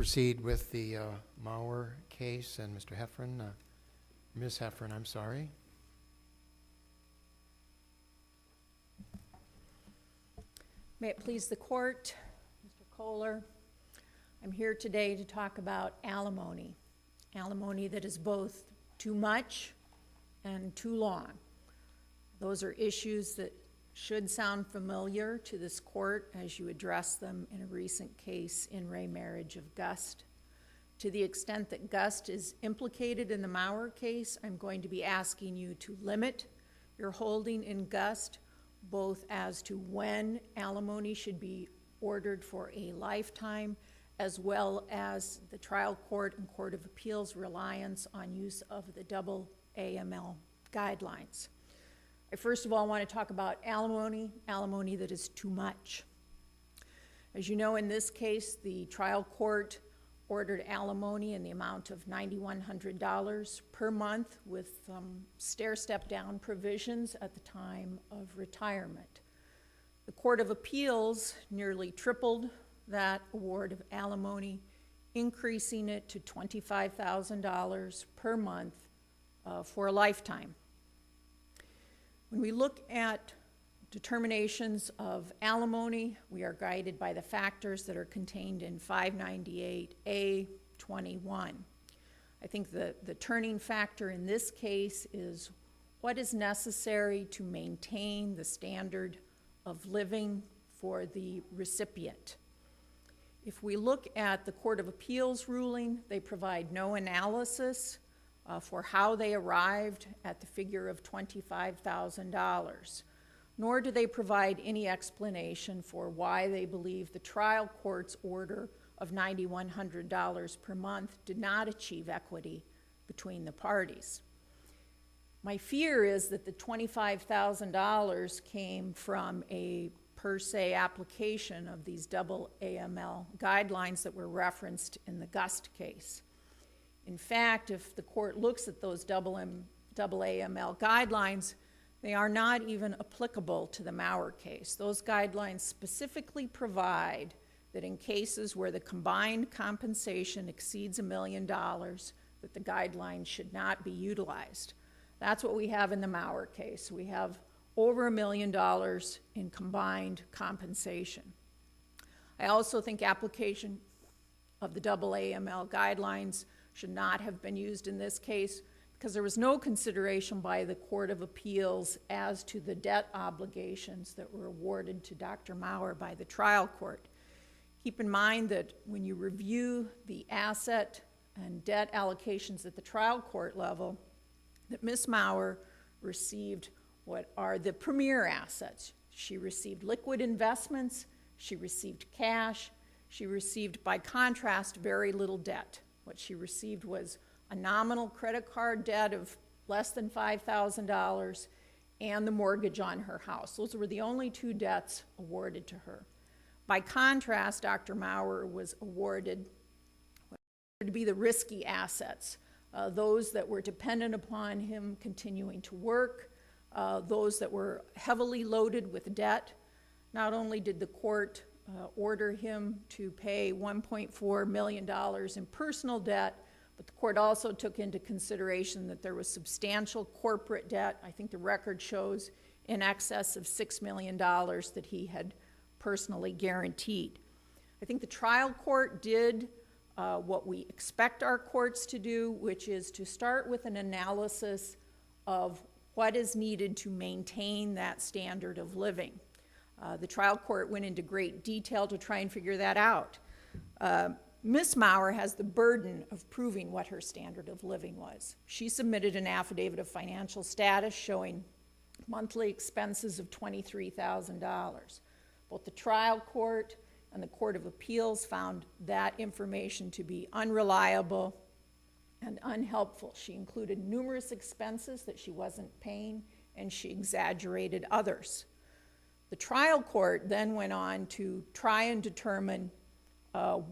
proceed with the Mauer case and Mr. Heffern. Ms. Heffern, I'm sorry. May it please the court, Mr. Koller, I'm here today to talk about alimony. Alimony that is both too much and too long. Those are issues that should sound familiar to this court as you address them in a recent case in re Marriage of Gust. To the extent that Gust is implicated in the Mauer case, I'm going to be asking you to limit your holding in Gust, both as to when alimony should be ordered for a lifetime, as well as the trial court and Court of Appeals reliance on use of the double AML guidelines. I first of all want to talk about alimony that is too much. As you know, in this case, the trial court ordered alimony in the amount of $9,100 per month with stair-step down provisions at the time of retirement. The Court of Appeals nearly tripled that award of alimony, increasing it to $25,000 per month for a lifetime. When we look at determinations of alimony, we are guided by the factors that are contained in 598A21. I think the turning factor in this case is what is necessary to maintain the standard of living for the recipient. If we look at the Court of Appeals ruling, they provide no analysis for how they arrived at the figure of $25,000, nor do they provide any explanation for why they believe the trial court's order of $9,100 per month did not achieve equity between the parties. My fear is that the $25,000 came from a per se application of these double AML guidelines that were referenced in the Gust case. In fact, if the court looks at those double AML guidelines, they are not even applicable to the Mauer case. Those guidelines specifically provide that in cases where the combined compensation exceeds $1 million, that the guidelines should not be utilized. That's what we have in the Mauer case. We have over $1 million in combined compensation. I also think application of the double AML guidelines should not have been used in this case because there was no consideration by the Court of Appeals as to the debt obligations that were awarded to Dr. Mauer by the trial court. Keep in mind that when you review the asset and debt allocations at the trial court level, that Ms. Mauer received what are the premier assets. She received liquid investments, she received cash, she received, by contrast, very little debt. What she received was a nominal credit card debt of less than $5,000 and the mortgage on her house. Those were the only two debts awarded to her. By contrast, Dr. Mauer was awarded to be the risky assets, those that were dependent upon him continuing to work, those that were heavily loaded with debt. Not only did the court order him to pay $1.4 million in personal debt, but the court also took into consideration that there was substantial corporate debt. I think the record shows in excess of $6 million that he had personally guaranteed. I think the trial court did what we expect our courts to do, which is to start with an analysis of what is needed to maintain that standard of living. The trial court went into great detail to try and figure that out. Ms. Mauer has the burden of proving what her standard of living was. She submitted an affidavit of financial status showing monthly expenses of $23,000. Both the trial court and the Court of Appeals found that information to be unreliable and unhelpful. She included numerous expenses that she wasn't paying, and she exaggerated others. The trial court then went on to try and determine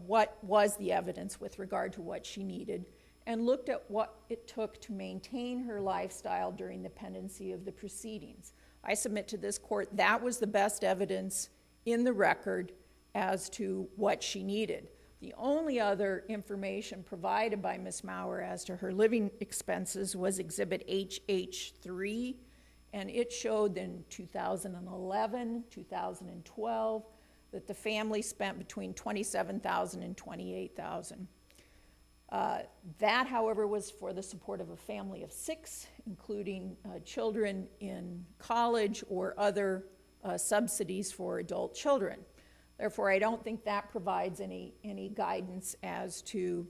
what was the evidence with regard to what she needed and looked at what it took to maintain her lifestyle during the pendency of the proceedings. I submit to this court that was the best evidence in the record as to what she needed. The only other information provided by Ms. Maurer as to her living expenses was Exhibit HH3, and it showed in 2011, 2012, that the family spent between $27,000 and $28,000. That, however, was for the support of a family of 6, including children in college or other subsidies for adult children. Therefore, I don't think that provides any guidance as to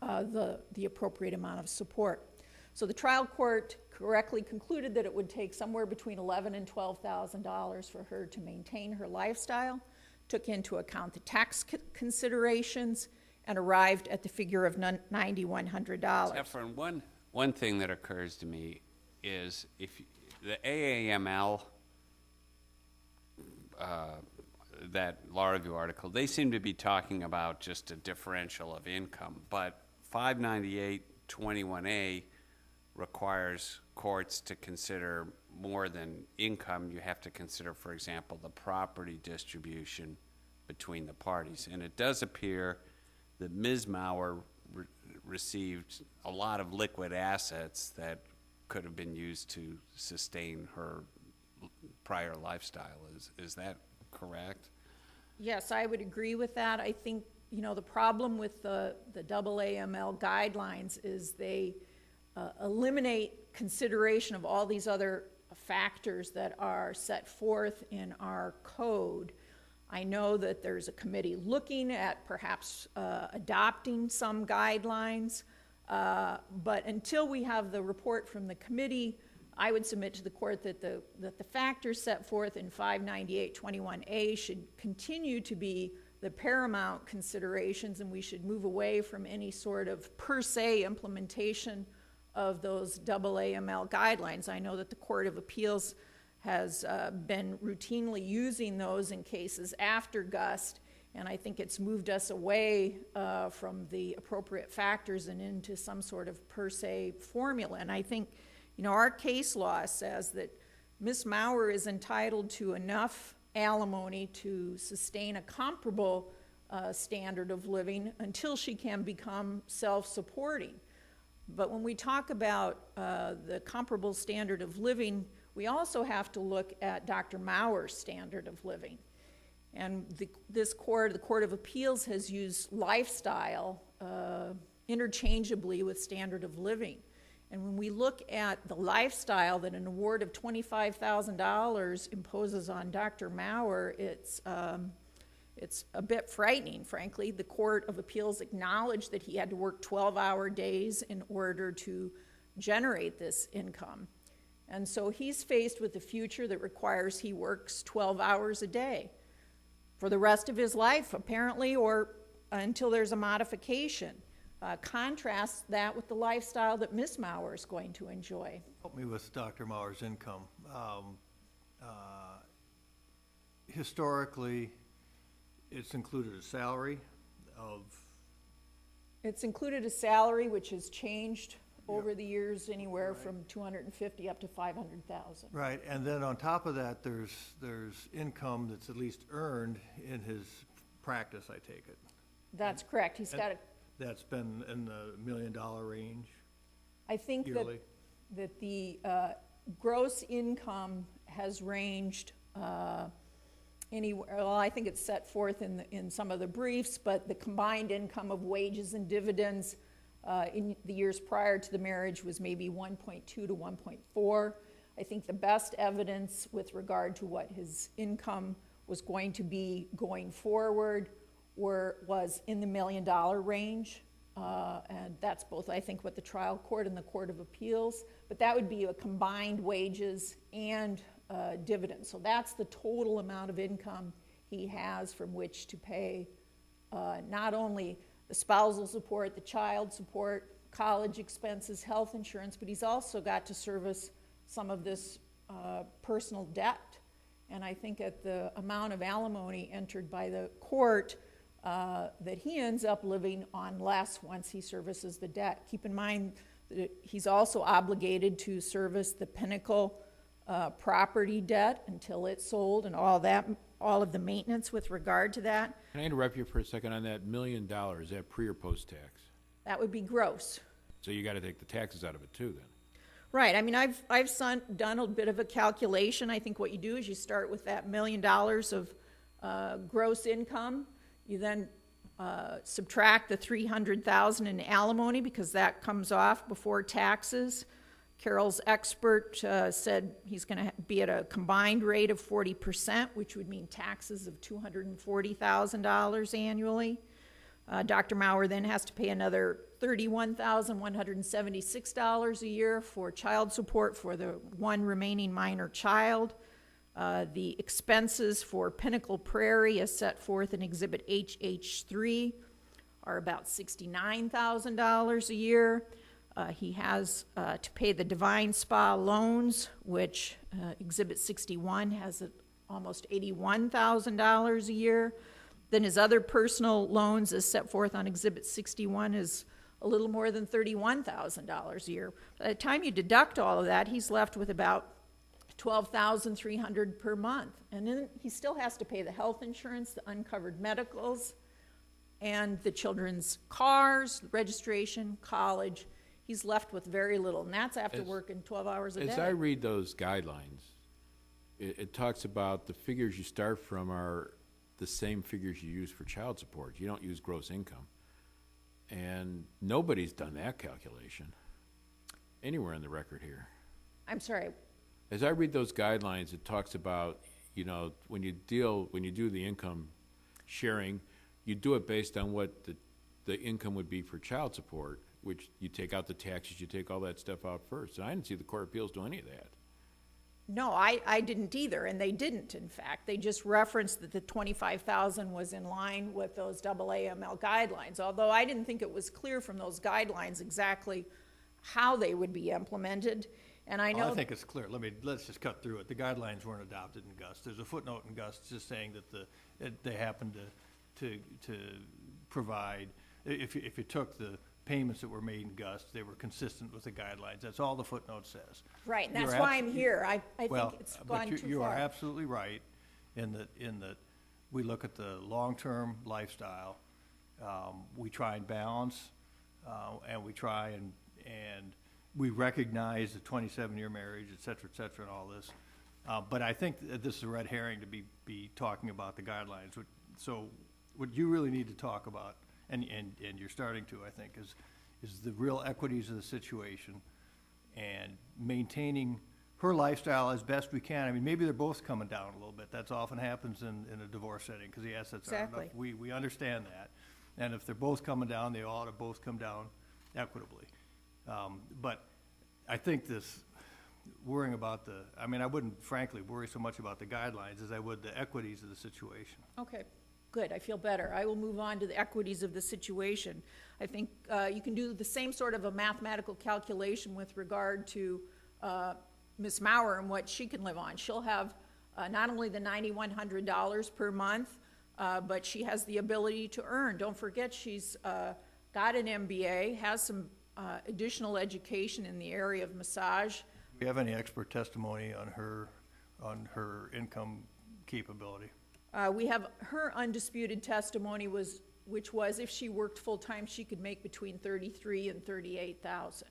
the appropriate amount of support. So the trial court correctly concluded that it would take somewhere between $11,000 and $12,000 for her to maintain her lifestyle, took into account the tax considerations, and arrived at the figure of $9,100. Heffern, one thing that occurs to me is if the AAML, that law review article, they seem to be talking about just a differential of income, but 598.21a requires courts to consider more than income. You have to consider, for example, the property distribution between the parties. And it does appear that Ms. Maurer received a lot of liquid assets that could have been used to sustain her prior lifestyle. Is that correct? Yes, I would agree with that. I think, you know, the problem with the AAML guidelines is they eliminate consideration of all these other factors that are set forth in our code. I know that there's a committee looking at perhaps adopting some guidelines, but until we have the report from the committee, I would submit to the court that the factors set forth in 598.21a should continue to be the paramount considerations, and we should move away from any sort of per se implementation of those AAML guidelines. I know that the Court of Appeals has been routinely using those in cases after Gust, and I think it's moved us away from the appropriate factors and into some sort of per se formula. And I think, you know, our case law says that Ms. Maurer is entitled to enough alimony to sustain a comparable standard of living until she can become self-supporting. But when we talk about the comparable standard of living, we also have to look at Dr. Maurer's standard of living. And the Court of Appeals has used lifestyle interchangeably with standard of living. And when we look at the lifestyle that an award of $25,000 imposes on Dr. Maurer, it's a bit frightening, frankly. The Court of Appeals acknowledged that he had to work 12-hour days in order to generate this income. And so he's faced with a future that requires he works 12 hours a day for the rest of his life, apparently, or until there's a modification. Contrast that with the lifestyle that Ms. Maurer is going to enjoy. Help me with Dr. Maurer's income. Historically, it's included a salary of... It's included a salary which has changed over the years, anywhere from $250,000 up to $500,000. Right, and then on top of that, there's income that's at least earned in his practice, I take it. That's correct. He's got a... That's been in the $1 million range. I think yearly. that the gross income has ranged anywhere. Well, I think it's set forth in some of the briefs, but the combined income of wages and dividends in the years prior to the marriage was maybe 1.2 to 1.4. I think the best evidence with regard to what his income was going to be going forward was in the $1 million range, and that's both, I think, what the trial court and the Court of Appeals, but that would be a combined wages and dividends. So that's the total amount of income he has from which to pay not only the spousal support, the child support, college expenses, health insurance, but he's also got to service some of this personal debt. And I think at the amount of alimony entered by the court, that he ends up living on less once he services the debt. Keep in mind that he's also obligated to service the Pinnacle property debt until it's sold, and all that all of the maintenance with regard to that. Can I interrupt you for a second on that $1 million? Is that pre or post-tax? That would be gross. So you gotta take the taxes out of it too, then? Right, I mean, I've done a bit of a calculation. I think what you do is you start with that $1 million of gross income. You then subtract the $300,000 in alimony, because that comes off before taxes. Carol's expert said he's going to be at a combined rate of 40%, which would mean taxes of $240,000 annually. Dr. Maurer then has to pay another $31,176 a year for child support for the one remaining minor child. The expenses for Pinnacle Prairie, as set forth in Exhibit HH3, are about $69,000 a year. He has to pay the Divine Spa loans, which Exhibit 61 has at almost $81,000 a year. Then his other personal loans, as set forth on Exhibit 61, is a little more than $31,000 a year. By the time you deduct all of that, he's left with about $12,300 per month. And then he still has to pay the health insurance, the uncovered medicals, and the children's cars, registration, college. He's left with very little, and that's after working 12 hours a day. As I read those guidelines, it talks about the figures you start from are the same figures you use for child support. You don't use gross income. And nobody's done that calculation anywhere in the record here. I'm sorry. As I read those guidelines, it talks about, you know, when you do the income sharing, you do it based on what the income would be for child support, which you take out the taxes, you take all that stuff out first. And I didn't see the Court of Appeals do any of that. No, I didn't either, and they didn't, in fact. They just referenced that the $25,000 was in line with those AAML guidelines, although I didn't think it was clear from those guidelines exactly how they would be implemented. And I know... I think it's clear. Let's just cut through it. The guidelines weren't adopted in GUST. There's a footnote in GUST just saying that they happen to provide, if you took the payments that were made in GUST, they were consistent with the guidelines. That's all the footnote says. Right, and that's why I'm here. I think it's gone too far. You are absolutely right in that we look at the long-term lifestyle. We try and balance, and we try and we recognize the 27-year marriage, et cetera, and all this. But I think that this is a red herring to be talking about the guidelines. So what you really need to talk about, and you're starting to, I think, is the real equities of the situation and maintaining her lifestyle as best we can. I mean, maybe they're both coming down a little bit. That's often happens in a divorce setting because the assets aren't enough. We understand that. And if they're both coming down, they ought to both come down equitably. But I think this worrying about I wouldn't frankly worry so much about the guidelines as I would the equities of the situation. Okay, good, I feel better. I will move on to the equities of the situation. I think you can do the same sort of a mathematical calculation with regard to Ms. Maurer and what she can live on. She'll have not only the $9,100 per month, but she has the ability to earn. Don't forget, she's got an MBA, has some additional education in the area of massage. Do you have any expert testimony on her income capability? We have her undisputed testimony which was if she worked full-time, she could make between $33,000 and $38,000.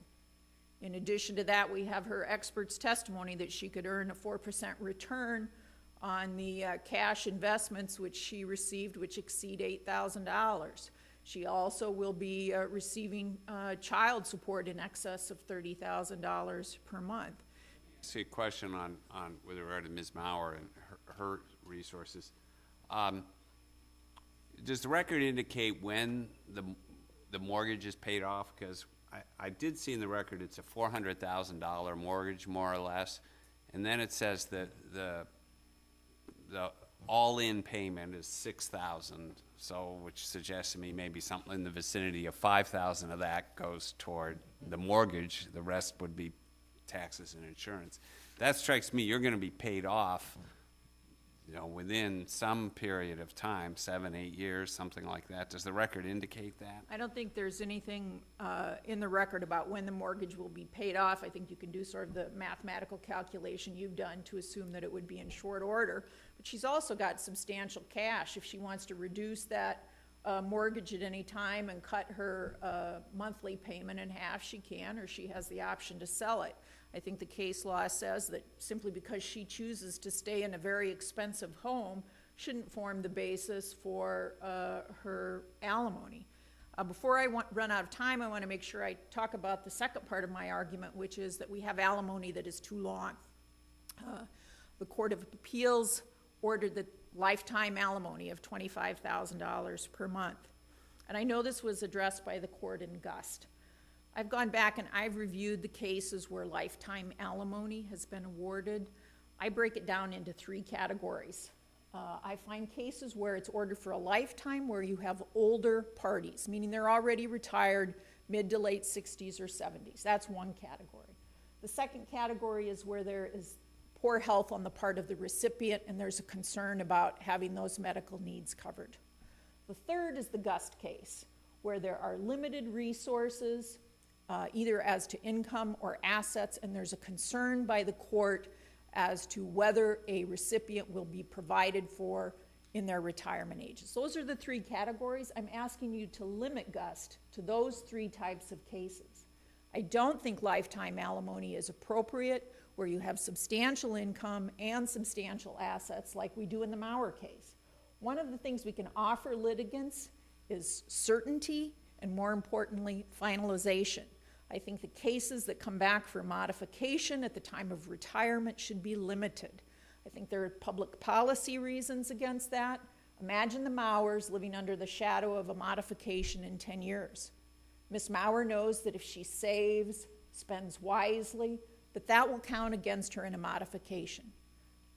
In addition to that, we have her expert's testimony that she could earn a 4% return on the cash investments which she received, which exceed $8,000. She also will be receiving child support in excess of $30,000 per month. See a question on with regard to Ms. Maurer and her resources. Does the record indicate when the mortgage is paid off? Because I did see in the record it's a $400,000 mortgage, more or less, and then it says that the all-in payment is $6,000, so which suggests to me maybe something in the vicinity of $5,000 of that goes toward the mortgage. The rest would be taxes and insurance. That strikes me. You're going to be paid off within some period of time, 7, 8 years, something like that. Does the record indicate that? I don't think there's anything in the record about when the mortgage will be paid off. I think you can do sort of the mathematical calculation you've done to assume that it would be in short order. But she's also got substantial cash. If she wants to reduce that mortgage at any time and cut her monthly payment in half, she can, or she has the option to sell it. I think the case law says that simply because she chooses to stay in a very expensive home shouldn't form the basis for her alimony. Before I run out of time, I want to make sure I talk about the second part of my argument, which is that we have alimony that is too long. The Court of Appeals ordered the lifetime alimony of $25,000 per month. And I know this was addressed by the court in Gust. I've gone back and I've reviewed the cases where lifetime alimony has been awarded. I break it down into 3 categories. I find cases where it's ordered for a lifetime where you have older parties, meaning they're already retired, mid to late 60s or 70s. That's one category. The second category is where there is poor health on the part of the recipient and there's a concern about having those medical needs covered. The third is the Gust case, where there are limited resources, either as to income or assets, and there's a concern by the court as to whether a recipient will be provided for in their retirement ages. Those are the 3 categories. I'm asking you to limit Gust to those 3 types of cases. I don't think lifetime alimony is appropriate where you have substantial income and substantial assets like we do in the Maurer case. One of the things we can offer litigants is certainty and, more importantly, finalization. I think the cases that come back for modification at the time of retirement should be limited. I think there are public policy reasons against that. Imagine the Maurers living under the shadow of a modification in 10 years. Ms. Maurer knows that if she saves, spends wisely, that will count against her in a modification.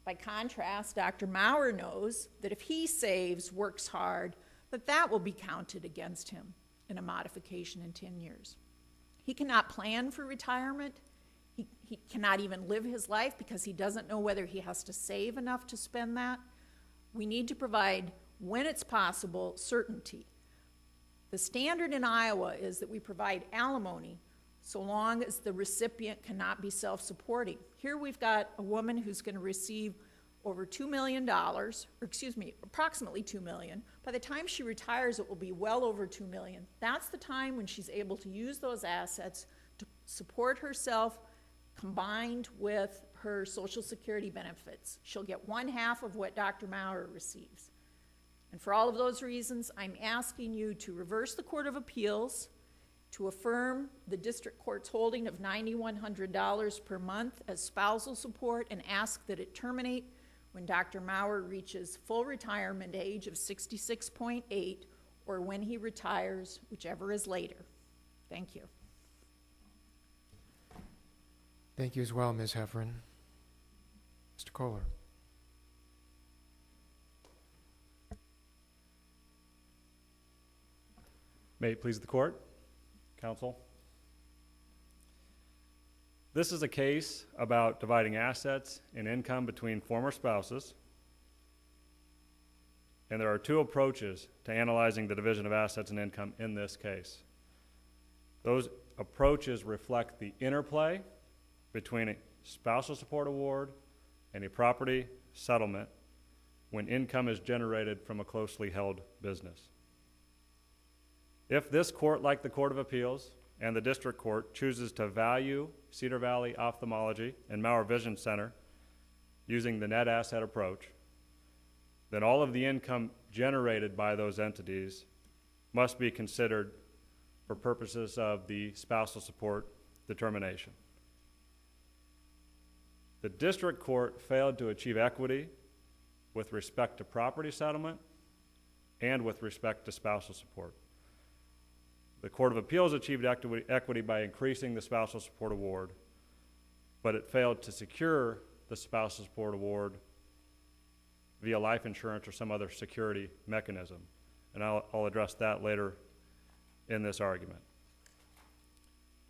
By contrast, Dr. Maurer knows that if he saves, works hard, that will be counted against him in a modification in 10 years. He cannot plan for retirement. He cannot even live his life because he doesn't know whether he has to save enough to spend that. We need to provide, when it's possible, certainty. The standard in Iowa is that we provide alimony so long as the recipient cannot be self-supporting. Here we've got a woman who's going to receive over $2 million, or excuse me, approximately $2 million. By the time she retires, it will be well over $2 million. That's the time when she's able to use those assets to support herself combined with her Social Security benefits. She'll get 1/2 of what Dr. Maurer receives. And for all of those reasons, I'm asking you to reverse the Court of Appeals, to affirm the district court's holding of $9,100 per month as spousal support, and ask that it terminate when Dr. Maurer reaches full retirement age of 66.8 or when he retires, whichever is later. Thank you. Thank you as well, Ms. Heffern. Mr. Koller. May it please the court, counsel. This is a case about dividing assets and income between former spouses, and there are 2 approaches to analyzing the division of assets and income in this case. Those approaches reflect the interplay between a spousal support award and a property settlement when income is generated from a closely held business. If this court, like the Court of Appeals and the District Court, chooses to value Cedar Valley Ophthalmology and Maurer Vision Center using the net asset approach, then all of the income generated by those entities must be considered for purposes of the spousal support determination. The District Court failed to achieve equity with respect to property settlement and with respect to spousal support. The Court of Appeals achieved equity by increasing the spousal support award, but it failed to secure the spousal support award via life insurance or some other security mechanism. And I'll address that later in this argument.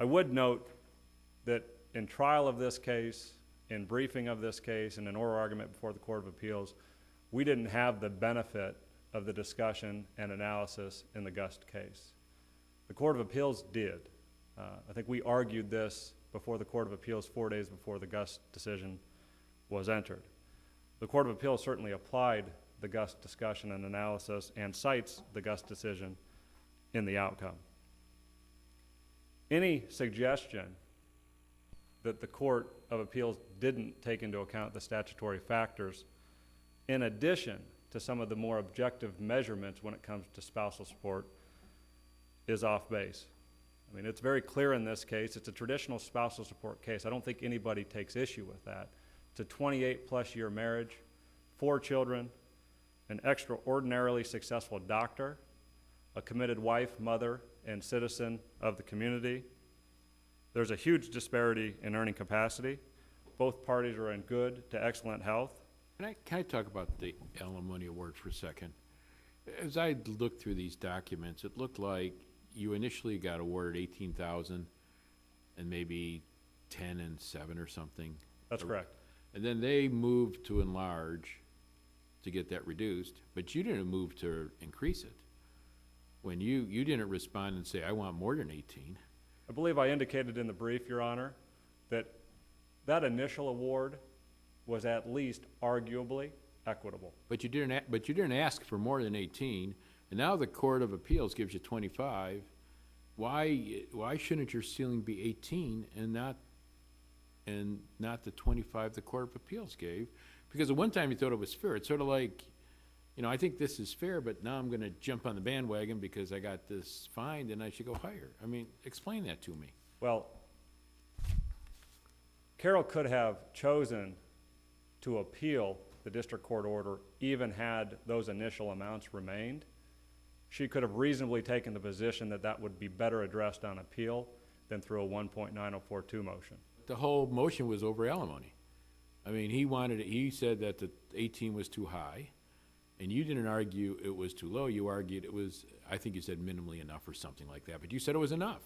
I would note that in trial of this case, in briefing of this case, and in oral argument before the Court of Appeals, we didn't have the benefit of the discussion and analysis in the Gust case. The Court of Appeals did. I think we argued this before the Court of Appeals 4 days before the Gust decision was entered. The Court of Appeals certainly applied the Gust discussion and analysis and cites the Gust decision in the outcome. Any suggestion that the Court of Appeals didn't take into account the statutory factors in addition to some of the more objective measurements when it comes to spousal support is off base. I mean, it's very clear in this case. It's a traditional spousal support case. I don't think anybody takes issue with that. It's a 28-plus year marriage, 4 children, an extraordinarily successful doctor, a committed wife, mother, and citizen of the community. There's a huge disparity in earning capacity. Both parties are in good to excellent health. Can I talk about the alimony award for a second? As I looked through these documents, it looked like you initially got awarded 18,000 and maybe 10 and 7 or something. That's correct. And then they moved to enlarge to get that reduced, but you didn't move to increase it. When you didn't respond and say, I want more than 18. I believe I indicated in the brief, Your Honor, that that initial award was at least arguably equitable. But you didn't ask for more than 18, and now the Court of Appeals gives you 25. Why shouldn't your ceiling be 18 and not the 25 the Court of Appeals gave? Because at one time you thought it was fair. It's sort of like, I think this is fair, but now I'm going to jump on the bandwagon because I got this fined and I should go higher. I mean, explain that to me. Well, Carol could have chosen to appeal the district court order even had those initial amounts remained. She could have reasonably taken the position that that would be better addressed on appeal than through a 1.9042 motion. The whole motion was over alimony. I mean, he said that the 18 was too high, and you didn't argue it was too low. You argued it was, I think you said minimally enough or something like that, but you said it was enough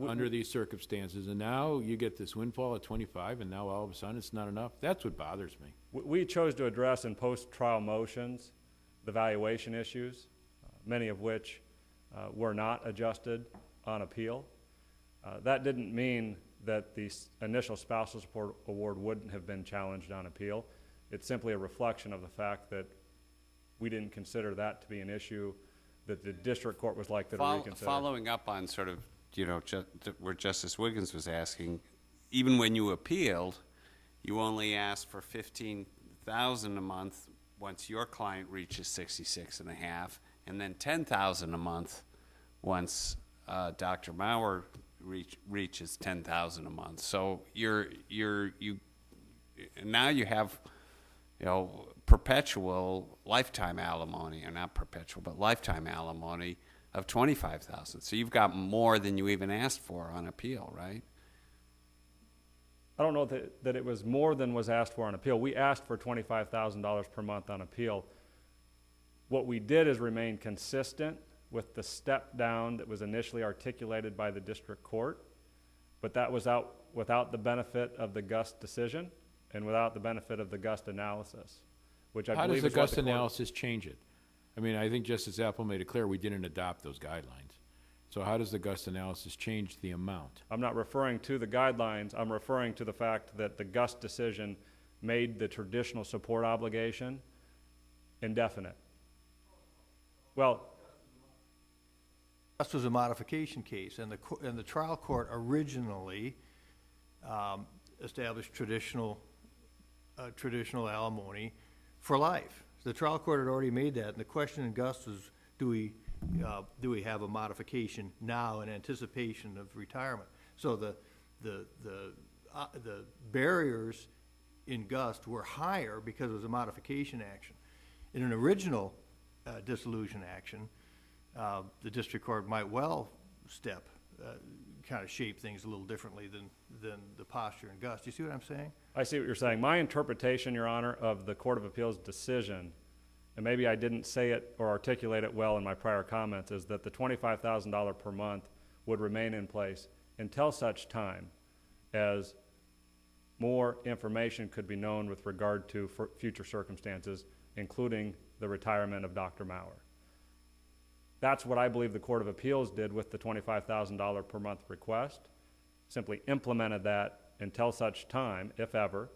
under these circumstances, and now you get this windfall at 25, and now all of a sudden it's not enough. That's what bothers me. We chose to address in post-trial motions the valuation issues, many of which were not adjusted on appeal. That didn't mean that the initial spousal support award wouldn't have been challenged on appeal. It's simply a reflection of the fact that we didn't consider that to be an issue that the district court was likely to reconsider. Following up on sort of, where Justice Wiggins was asking, even when you appealed, you only asked for $15,000 a month once your client reaches 66 and a half, and then $10,000 a month once Dr. Maurer reaches $10,000 a month. So now you have, perpetual lifetime alimony, or not perpetual, but lifetime alimony of $25,000. So you've got more than you even asked for on appeal, right? I don't know that it was more than was asked for on appeal. We asked for $25,000 per month on appeal. What we did is remain consistent with the step down that was initially articulated by the district court, but that was without the benefit of the Gust decision and without the benefit of the Gust analysis, which I believe is what the How does the Gust analysis change it? I mean, I think Justice Apple made it clear we didn't adopt those guidelines. So how does the Gust analysis change the amount? I'm not referring to the guidelines. I'm referring to the fact that the Gust decision made the traditional support obligation indefinite. Well, This was a modification case, and the trial court originally established traditional alimony for life. The trial court had already made that, and the question in Gus was, do we have a modification now in anticipation of retirement? So the barriers in Gust were higher because it was a modification action. In an original dissolution action, the district court might well kind of shape things a little differently than the posture in Gus. Do you see what I'm saying? I see what you're saying. My interpretation, Your Honor, of the Court of Appeals decision, and maybe I didn't say it or articulate it well in my prior comments, is that the $25,000 per month would remain in place until such time as more information could be known with regard to future circumstances including the retirement of Dr. Maurer. That's what I believe the Court of Appeals did with the $25,000 per month request, simply implemented that until such time, if ever,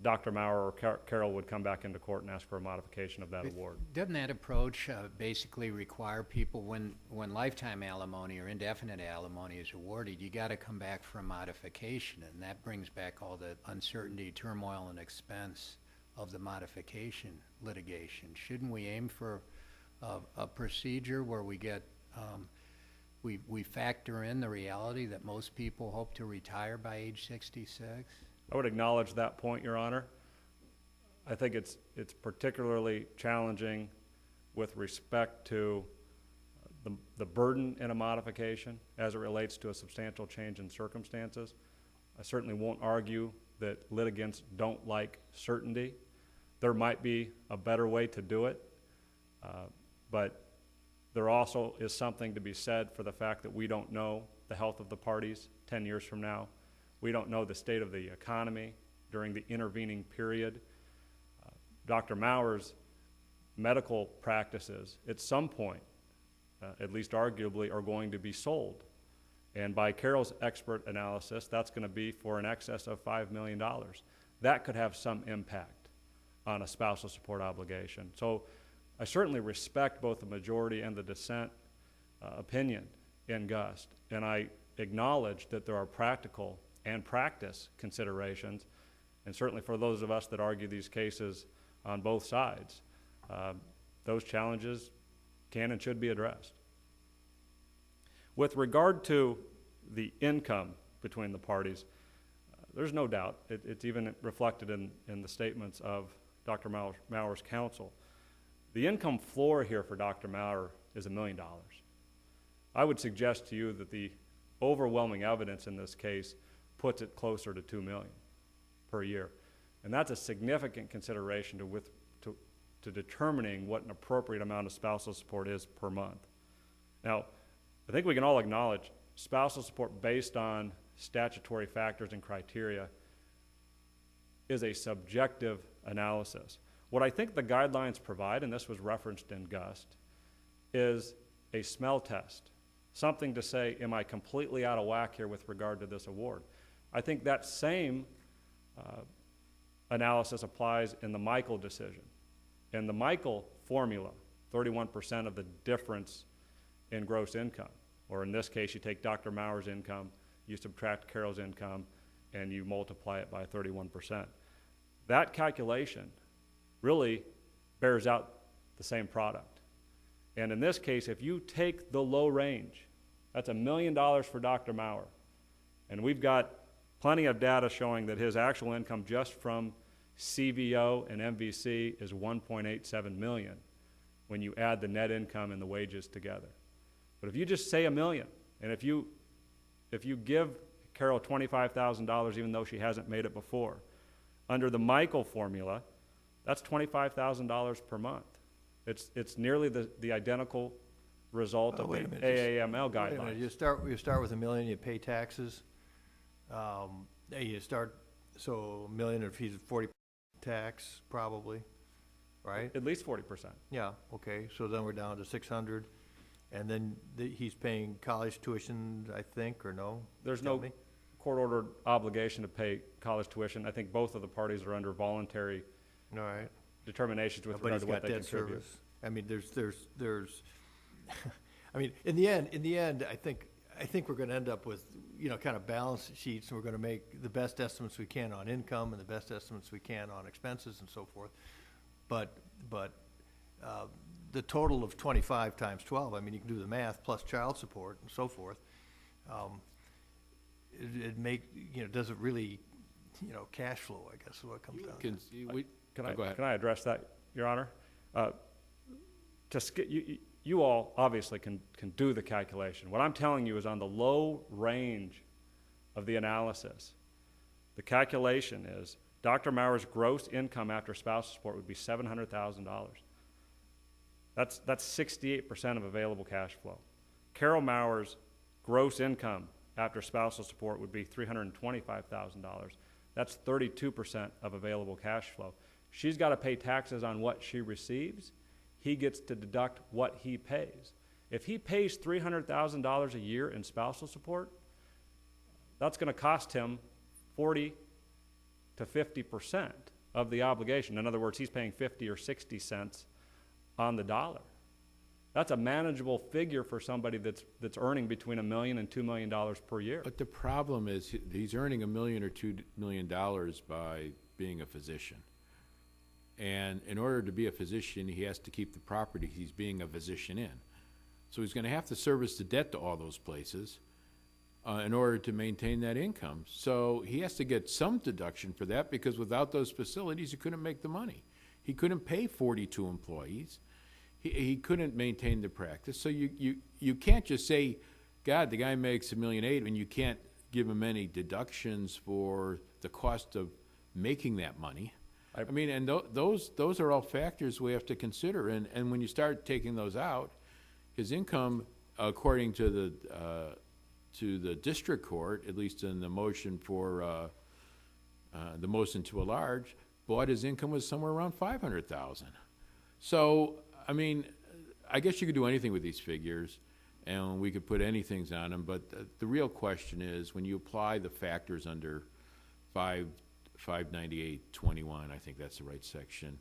Dr. Maurer or Carroll would come back into court and ask for a modification of that award. Doesn't that approach basically require people, when lifetime alimony or indefinite alimony is awarded, you got to come back for a modification, and that brings back all the uncertainty, turmoil, and expense of the modification litigation? Shouldn't we aim for a procedure where we get, we factor in the reality that most people hope to retire by age 66? I would acknowledge that point, Your Honor. I think it's particularly challenging with respect to the burden in a modification as it relates to a substantial change in circumstances. I certainly won't argue that litigants don't like certainty. There might be a better way to do it, but there also is something to be said for the fact that we don't know the health of the parties 10 years from now. We don't know the state of the economy during the intervening period. Dr. Maurer's medical practices at some point, at least arguably, are going to be sold. And by Carroll's expert analysis, that's going to be for an excess of $5 million. That could have some impact on a spousal support obligation. So I certainly respect both the majority and the dissent opinion in Gust, and I acknowledge that there are practical and practice considerations, and certainly for those of us that argue these cases on both sides, those challenges can and should be addressed. With regard to the income between the parties, there's no doubt, it's even reflected in the statements of Dr. Maurer's counsel. The income floor here for Dr. Maurer is $1 million. I would suggest to you that the overwhelming evidence in this case puts it closer to $2 million per year. And that's a significant consideration to determining what an appropriate amount of spousal support is per month. Now, I think we can all acknowledge spousal support based on statutory factors and criteria is a subjective analysis. What I think the guidelines provide, and this was referenced in Gust, is a smell test, something to say, am I completely out of whack here with regard to this award? I think that same analysis applies in the Michael decision. In the Michael formula, 31% of the difference in gross income, or in this case, you take Dr. Maurer's income, you subtract Carroll's income, and you multiply it by 31%. That calculation really bears out the same product. And in this case, if you take the low range, that's $1 million for Dr. Maurer, and we've got plenty of data showing that his actual income just from CVO and MVC is $1.87 million when you add the net income and the wages together. But if you just say $1 million, and if you give Carroll $25,000 even though she hasn't made it before, under the Michael formula, that's $25,000 per month. It's nearly the identical result of the AAML guidelines. You start with $1 million, you pay taxes. You start, so $1 million if he's 40% tax, probably, right? At least 40%. Yeah, okay, so then we're down to 600, and then he's paying college tuition, I think, or no? There's no court-ordered obligation to pay college tuition. I think both of the parties are under voluntary All right. determinations with regard to what they contribute. Service. I mean, there's I mean, in the end, I think we're going to end up with, kind of balance sheets, and we're going to make the best estimates we can on income and the best estimates we can on expenses and so forth. But the total of 25 times 12, I mean, you can do the math, plus child support and so forth. Does it really, cash flow, I guess is what it comes down to. Can I address that, Your Honor? You all obviously can do the calculation. What I'm telling you is on the low range of the analysis, the calculation is Dr. Maurer's gross income after spousal support would be $700,000. That's 68% of available cash flow. Carol Maurer's gross income after spousal support would be $325,000. That's 32% of available cash flow. She's got to pay taxes on what she receives. He gets to deduct what he pays. If he pays $300,000 a year in spousal support, that's going to cost him 40 to 50% of the obligation. In other words, he's paying 50 or 60 cents on the dollar. That's a manageable figure for somebody that's earning between $1 million and $2 million per year. But the problem is he's earning $1 million or $2 million by being a physician. And in order to be a physician, he has to keep the property he's being a physician in. So he's going to have to service the debt to all those places in order to maintain that income. So he has to get some deduction for that, because without those facilities, he couldn't make the money. He couldn't pay 42 employees. He couldn't maintain the practice. So you can't just say, God, the guy makes $1.8 million, and you can't give him any deductions for the cost of making that money. I mean, and those are all factors we have to consider. And when you start taking those out, his income, according to the district court, at least in the motion for the motion to enlarge, bought his income was somewhere around $500,000. So, I mean, I guess you could do anything with these figures, and we could put anything on them, but the real question is, when you apply the factors under 598.21, I think that's the right section,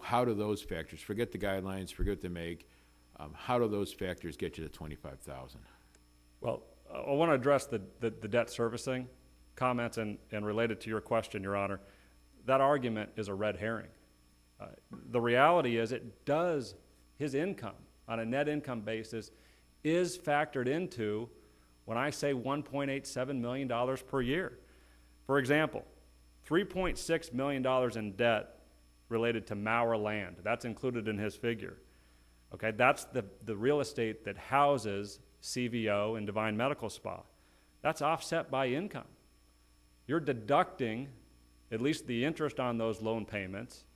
how do those factors, forget the guidelines, forget the make, how do those factors get you to $25,000? Well, I want to address the debt servicing comments and related to your question, Your Honor. That argument is a red herring. The reality is his income on a net income basis is factored into when I say $1.87 million per year. For example, $3.6 million in debt related to Mauer land. That's included in his figure. Okay, that's the real estate that houses CVO and Divine Medical Spa. That's offset by income. You're deducting at least the interest on those loan payments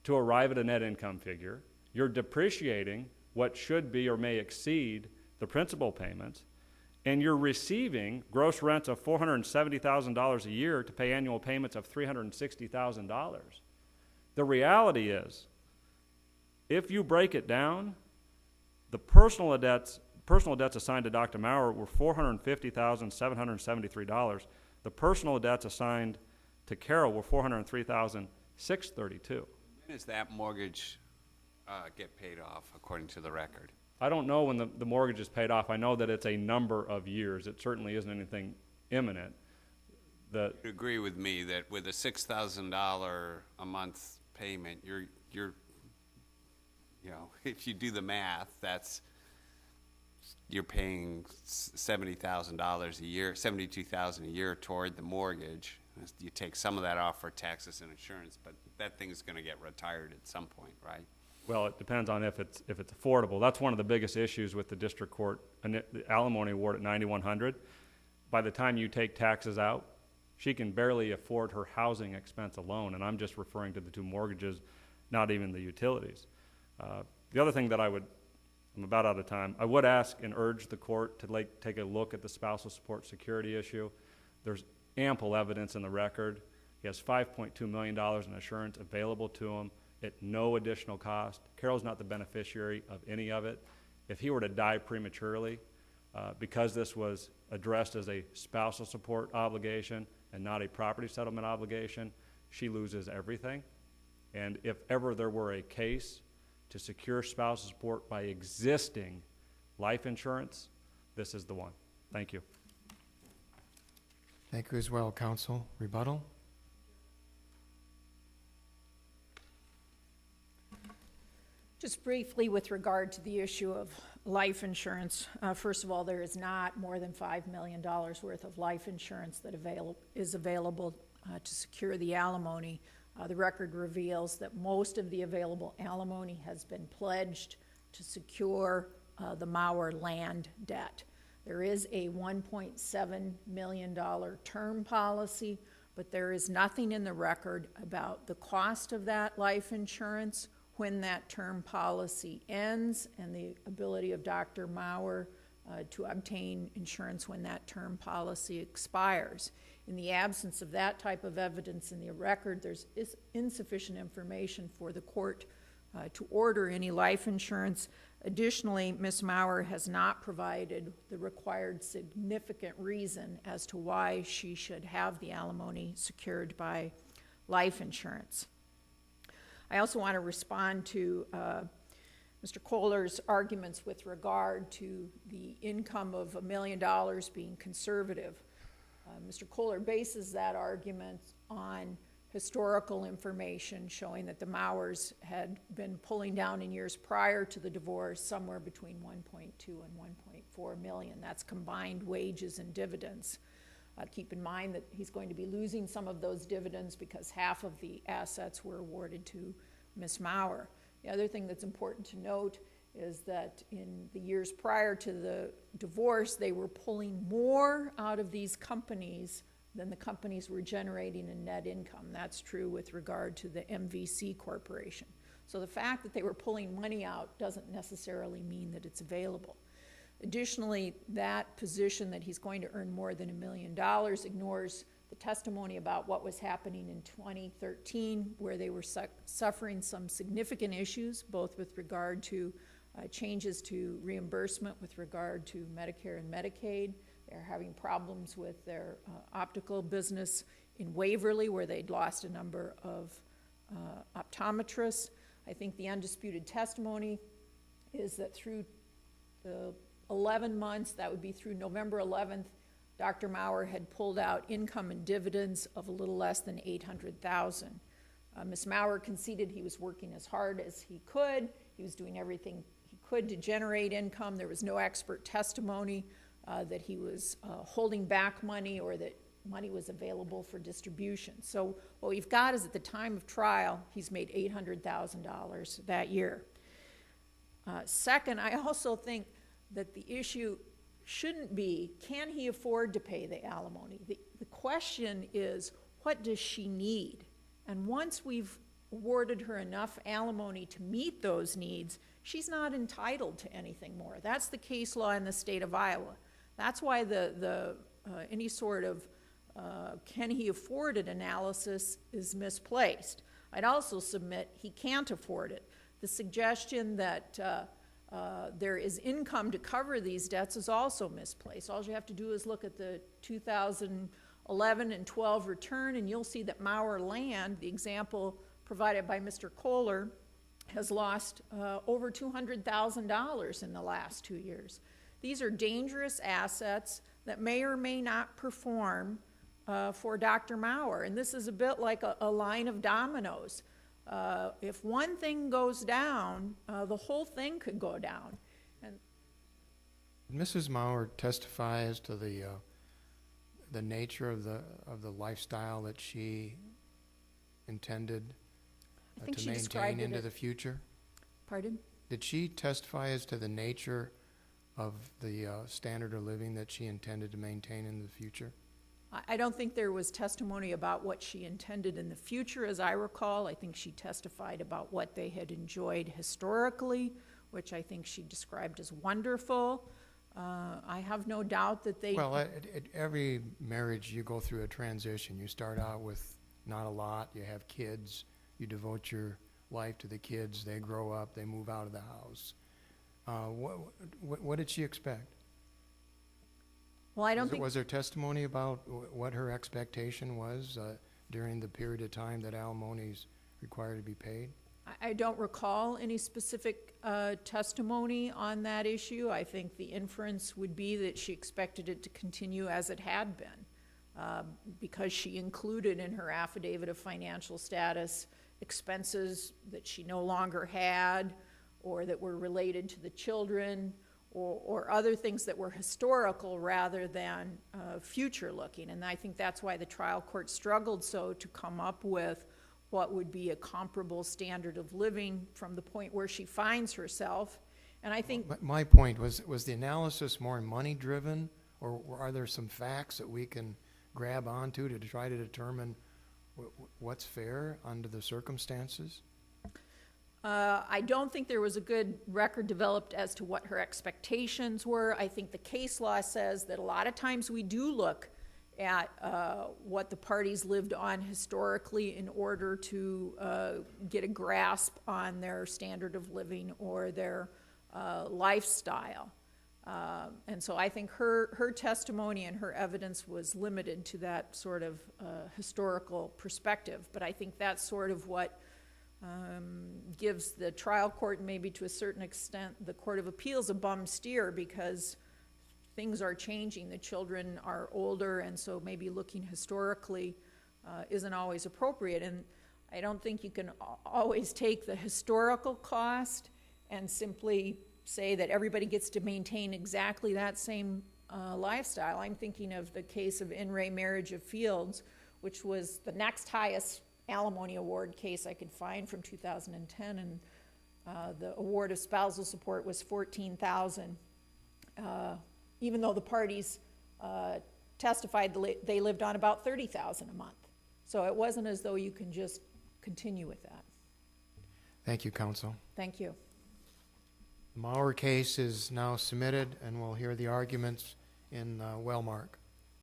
to arrive at a net income figure. You're depreciating what should be or may exceed the principal payments, and you're receiving gross rents of $470,000 a year to pay annual payments of $360,000. The reality is, if you break it down, the personal debts assigned to Dr. Mauer were $450,773. The personal debts assigned to Carol were $403,632. When does that mortgage get paid off, according to the record? I don't know when the mortgage is paid off. I know that it's a number of years. It certainly isn't anything imminent. You agree with me that with a $6,000 a month payment, you're if you do the math, you're paying $70,000 a year, $72,000 a year toward the mortgage. You take some of that off for taxes and insurance, but that thing is going to get retired at some point, right? Well, it depends on if it's affordable. That's one of the biggest issues with the district court the alimony award at $9,100. By the time you take taxes out, she can barely afford her housing expense alone, and I'm just referring to the two mortgages, not even the utilities. The other thing that I'm about out of time, I would ask and urge the court to take a look at the spousal support security issue. There's ample evidence in the record. He has $5.2 million in insurance available to him at no additional cost. Carol's not the beneficiary of any of it. If he were to die prematurely, because this was addressed as a spousal support obligation and not a property settlement obligation, she loses everything. And if ever there were a case to secure spousal support by existing life insurance, this is the one. Thank you. Thank you as well, counsel. Rebuttal? Just briefly with regard to the issue of life insurance, first of all, there is not more than $5 million worth of life insurance that is available to secure the alimony. The record reveals that most of the available alimony has been pledged to secure the Mauer land debt. There is a $1.7 million term policy, but there is nothing in the record about the cost of that life insurance, when that term policy ends, and the ability of Dr. Mauer to obtain insurance when that term policy expires. In the absence of that type of evidence in the record, there's insufficient information for the court to order any life insurance. Additionally, Ms. Maurer has not provided the required significant reason as to why she should have the alimony secured by life insurance. I also want to respond to Mr. Koller's arguments with regard to the income of $1 million being conservative. Mr. Koller bases that argument on historical information showing that the Maurers had been pulling down in years prior to the divorce somewhere between 1.2 and 1.4 million. That's combined wages and dividends. Keep in mind that he's going to be losing some of those dividends because half of the assets were awarded to Ms. Maurer. The other thing that's important to note is that in the years prior to the divorce, they were pulling more out of these companies than the companies were generating in net income. That's true with regard to the MVC Corporation. So the fact that they were pulling money out doesn't necessarily mean that it's available. Additionally, that position that he's going to earn more than $1 million ignores the testimony about what was happening in 2013, where they were suffering some significant issues, both with regard to changes to reimbursement with regard to Medicare and Medicaid. They're having problems with their optical business in Waverly, where they'd lost a number of optometrists. I think the undisputed testimony is that through the 11 months, that would be through November 11th, Dr. Maurer had pulled out income and dividends of a little less than $800,000. Ms. Maurer conceded he was working as hard as he could. He was doing everything he could to generate income. There was no expert testimony that he was holding back money or that money was available for distribution. So what we've got is at the time of trial, he's made $800,000 that year. Second, I also think that the issue shouldn't be, can he afford to pay the alimony? The question is, what does she need? And once we've awarded her enough alimony to meet those needs, she's not entitled to anything more. That's the case law in the state of Iowa. That's why any sort of can he afford it analysis is misplaced. I'd also submit he can't afford it. The suggestion that there is income to cover these debts is also misplaced. All you have to do is look at the 2011 and 12 return, and you'll see that Maurer Land, the example provided by Mr. Koller, has lost over $200,000 in the last 2 years. These are dangerous assets that may or may not perform for Dr. Maurer, and this is a bit like a line of dominoes. If one thing goes down, the whole thing could go down. And Mrs. Maurer testifies to the nature of the lifestyle that she intended I think to she described maintain it into the future? Pardon? Did she testify as to the nature of the standard of living that she intended to maintain in the future? I don't think there was testimony about what she intended in the future, as I recall. I think she testified about what they had enjoyed historically, which I think she described as wonderful. I have no doubt that they... Well, every marriage, you go through a transition. You start out with not a lot. You have kids. You devote your life to the kids. They grow up. They move out of the house. What did she expect? Well, I don't think... Was there testimony about what her expectation was during the period of time that alimony is required to be paid? I don't recall any specific testimony on that issue. I think the inference would be that she expected it to continue as it had been, because she included in her affidavit of financial status expenses that she no longer had or that were related to the children, or other things that were historical rather than future-looking. And I think that's why the trial court struggled so to come up with what would be a comparable standard of living from the point where she finds herself. And I think... My point was the analysis more money-driven, or are there some facts that we can grab onto to try to determine what's fair under the circumstances? I don't think there was a good record developed as to what her expectations were. I think the case law says that a lot of times we do look at what the parties lived on historically in order to get a grasp on their standard of living or their lifestyle. And so I think her testimony and her evidence was limited to that sort of historical perspective. But I think that's sort of what gives the trial court, maybe to a certain extent, the Court of Appeals a bum steer, because things are changing. The children are older, and so maybe looking historically isn't always appropriate. And I don't think you can always take the historical cost and simply say that everybody gets to maintain exactly that same lifestyle. I'm thinking of the case of In Re Marriage of Fields, which was the next highest alimony award case I could find from 2010, and the award of spousal support was $14,000, even though the parties testified they lived on about $30,000 a month. So it wasn't as though you can just continue with that. Thank you, counsel. Thank you. The Mauer case is now submitted, and we'll hear the arguments in Wellmark.